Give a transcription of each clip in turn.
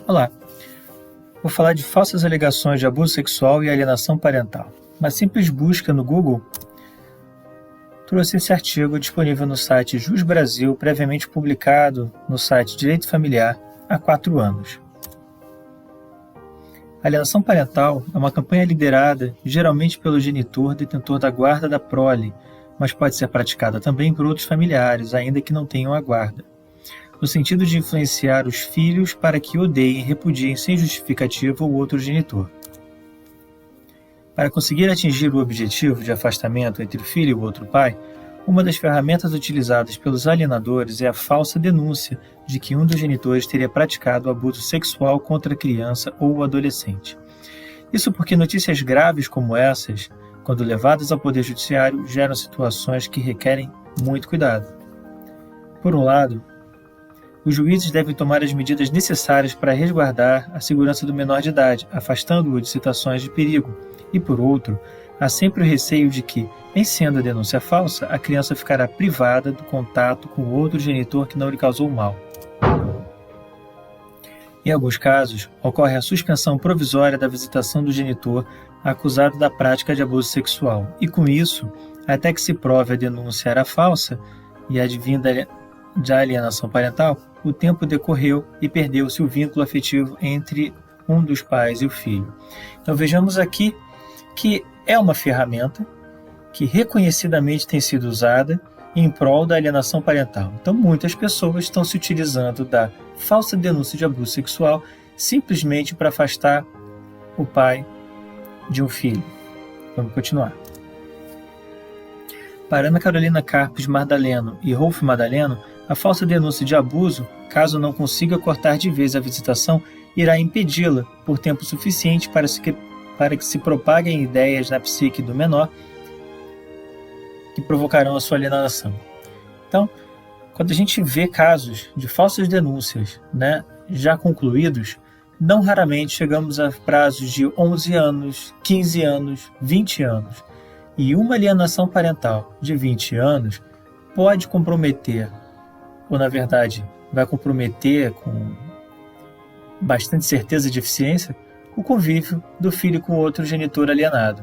Olá, vou falar de falsas alegações de abuso sexual e alienação parental. Uma simples busca no Google trouxe esse artigo disponível no site Jus Brasil, previamente publicado no site Direito Familiar há 4 anos. A alienação parental é uma campanha liderada geralmente pelo genitor detentor da guarda da prole, mas pode ser praticada também por outros familiares, ainda que não tenham a guarda, no sentido de influenciar os filhos para que odeiem e repudiem sem justificativa o outro genitor. Para conseguir atingir o objetivo de afastamento entre o filho e o outro pai, uma das ferramentas utilizadas pelos alienadores é a falsa denúncia de que um dos genitores teria praticado abuso sexual contra a criança ou o adolescente. Isso porque notícias graves como essas, quando levadas ao Poder Judiciário, geram situações que requerem muito cuidado. Por um lado, os juízes devem tomar as medidas necessárias para resguardar a segurança do menor de idade, afastando-o de situações de perigo. E, por outro, há sempre o receio de que, em sendo a denúncia falsa, a criança ficará privada do contato com o outro genitor que não lhe causou mal. Em alguns casos, ocorre a suspensão provisória da visitação do genitor acusado da prática de abuso sexual, e com isso, até que se prove a denúncia era falsa e advinda da alienação parental, o tempo decorreu e perdeu-se o vínculo afetivo entre um dos pais e o filho. Então vejamos aqui que é uma ferramenta que reconhecidamente tem sido usada em prol da alienação parental. Então muitas pessoas estão se utilizando da falsa denúncia de abuso sexual simplesmente para afastar o pai de um filho. Vamos continuar. Para Ana Carolina Carpes Mardaleno e Rolf Madaleno, a falsa denúncia de abuso, caso não consiga cortar de vez a visitação, irá impedi-la por tempo suficiente para que se propaguem ideias na psique do menor que provocarão a sua alienação. Então, quando a gente vê casos de falsas denúncias, já concluídos, não raramente chegamos a prazos de 11 anos, 15 anos, 20 anos. E uma alienação parental de 20 anos pode comprometer, ou na verdade vai comprometer com bastante certeza de eficiência, o convívio do filho com outro genitor alienado.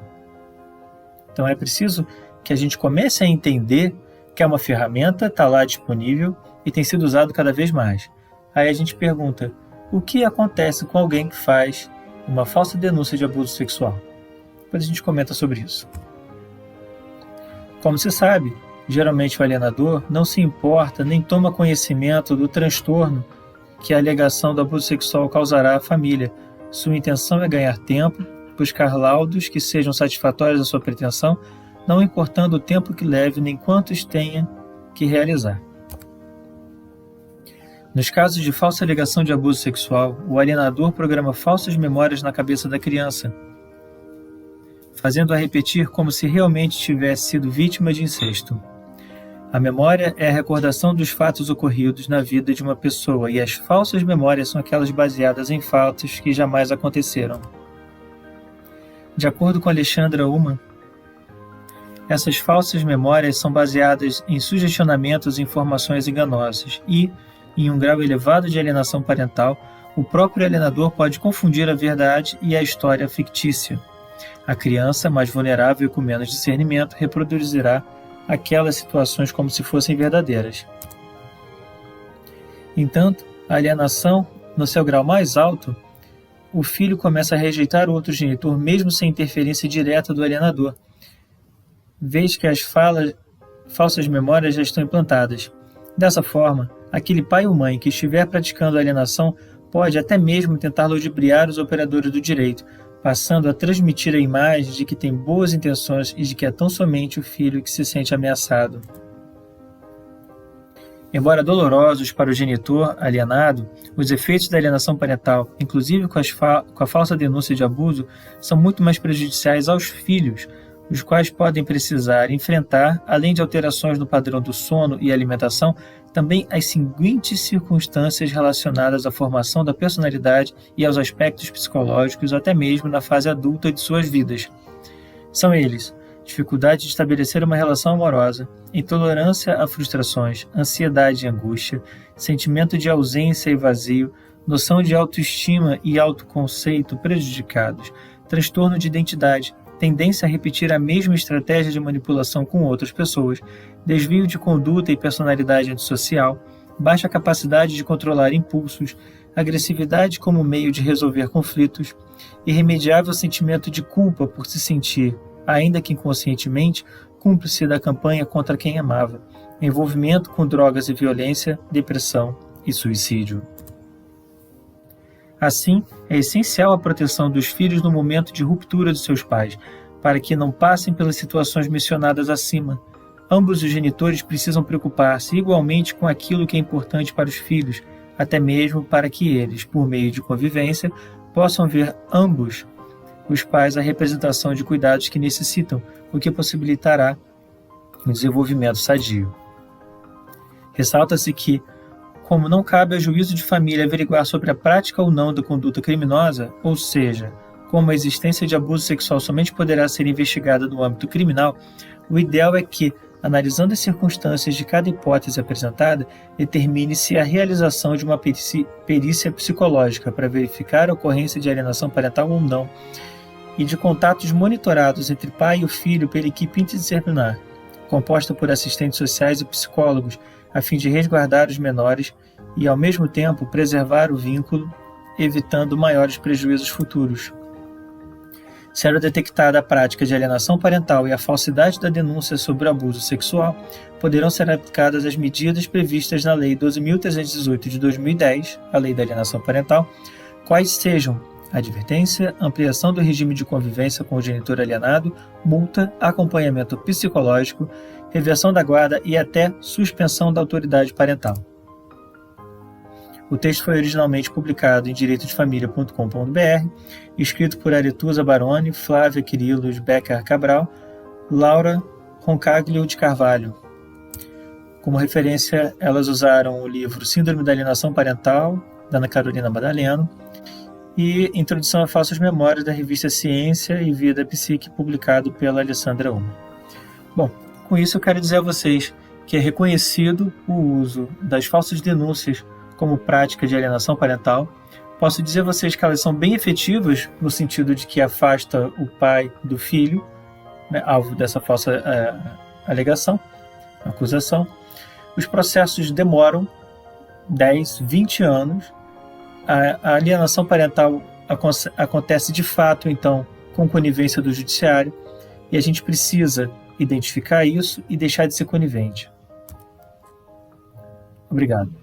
Então é preciso que a gente comece a entender que é uma ferramenta, está lá disponível e tem sido usado cada vez mais. Aí a gente pergunta, o que acontece com alguém que faz uma falsa denúncia de abuso sexual? Depois a gente comenta sobre isso. Como se sabe, geralmente o alienador não se importa nem toma conhecimento do transtorno que a alegação do abuso sexual causará à família. Sua intenção é ganhar tempo, buscar laudos que sejam satisfatórios à sua pretensão, não importando o tempo que leve nem quantos tenha que realizar. Nos casos de falsa alegação de abuso sexual, o alienador programa falsas memórias na cabeça da criança, fazendo-a repetir como se realmente tivesse sido vítima de incesto. A memória é a recordação dos fatos ocorridos na vida de uma pessoa e as falsas memórias são aquelas baseadas em fatos que jamais aconteceram. De acordo com Alexandra Ullman, essas falsas memórias são baseadas em sugestionamentos e informações enganosas e, em um grau elevado de alienação parental, o próprio alienador pode confundir a verdade e a história fictícia. A criança, mais vulnerável e com menos discernimento, reproduzirá aquelas situações como se fossem verdadeiras. Entanto, a alienação, no seu grau mais alto, o filho começa a rejeitar o outro genitor mesmo sem interferência direta do alienador, vez que as falsas memórias já estão implantadas. Dessa forma, aquele pai ou mãe que estiver praticando a alienação pode até mesmo tentar ludibriar os operadores do direito, passando a transmitir a imagem de que tem boas intenções e de que é tão somente o filho que se sente ameaçado. Embora dolorosos para o genitor alienado, os efeitos da alienação parental, inclusive com a falsa denúncia de abuso, são muito mais prejudiciais aos filhos, os quais podem precisar enfrentar, além de alterações no padrão do sono e alimentação, também as seguintes circunstâncias relacionadas à formação da personalidade e aos aspectos psicológicos, até mesmo na fase adulta de suas vidas. São eles: dificuldade de estabelecer uma relação amorosa, intolerância a frustrações, ansiedade e angústia, sentimento de ausência e vazio, noção de autoestima e autoconceito prejudicados, transtorno de identidade, tendência a repetir a mesma estratégia de manipulação com outras pessoas, desvio de conduta e personalidade antissocial, baixa capacidade de controlar impulsos, agressividade como meio de resolver conflitos, irremediável sentimento de culpa por se sentir, ainda que inconscientemente, cúmplice da campanha contra quem amava, envolvimento com drogas e violência, depressão e suicídio. Assim, é essencial a proteção dos filhos no momento de ruptura de seus pais, para que não passem pelas situações mencionadas acima. Ambos os genitores precisam preocupar-se igualmente com aquilo que é importante para os filhos, até mesmo para que eles, por meio de convivência, possam ver ambos os pais a representação de cuidados que necessitam, o que possibilitará um desenvolvimento sadio. Ressalta-se que, como não cabe ao juízo de família averiguar sobre a prática ou não da conduta criminosa, ou seja, como a existência de abuso sexual somente poderá ser investigada no âmbito criminal, o ideal é que, analisando as circunstâncias de cada hipótese apresentada, determine-se a realização de uma perícia psicológica para verificar a ocorrência de alienação parental ou não, e de contatos monitorados entre pai e o filho pela equipe interdisciplinar, composta por assistentes sociais e psicólogos, a fim de resguardar os menores e, ao mesmo tempo, preservar o vínculo, evitando maiores prejuízos futuros. Sendo detectada a prática de alienação parental e a falsidade da denúncia sobre o abuso sexual, poderão ser aplicadas as medidas previstas na Lei 12.318 de 2010, a Lei da Alienação Parental, quais sejam advertência, ampliação do regime de convivência com o genitor alienado, multa, acompanhamento psicológico, reversão da guarda e até suspensão da autoridade parental. O texto foi originalmente publicado em direitodefamilia.com.br, escrito por Aretusa Baroni, Flávia Quirilos Becker Cabral, Laura Roncaglio de Carvalho. Como referência, elas usaram o livro Síndrome da Alienação Parental, da Ana Carolina Madaleno, e Introdução a Falsas Memórias, da revista Ciência e Vida Psique, publicado pela Alessandra Uma. Bom, com isso eu quero dizer a vocês que é reconhecido o uso das falsas denúncias como prática de alienação parental. Posso dizer a vocês que elas são bem efetivas no sentido de que afasta o pai do filho, né, alvo dessa falsa alegação, acusação. Os processos demoram 10, 20 anos. A alienação parental acontece de fato, então, com conivência do judiciário, e a gente precisa identificar isso e deixar de ser conivente. Obrigado.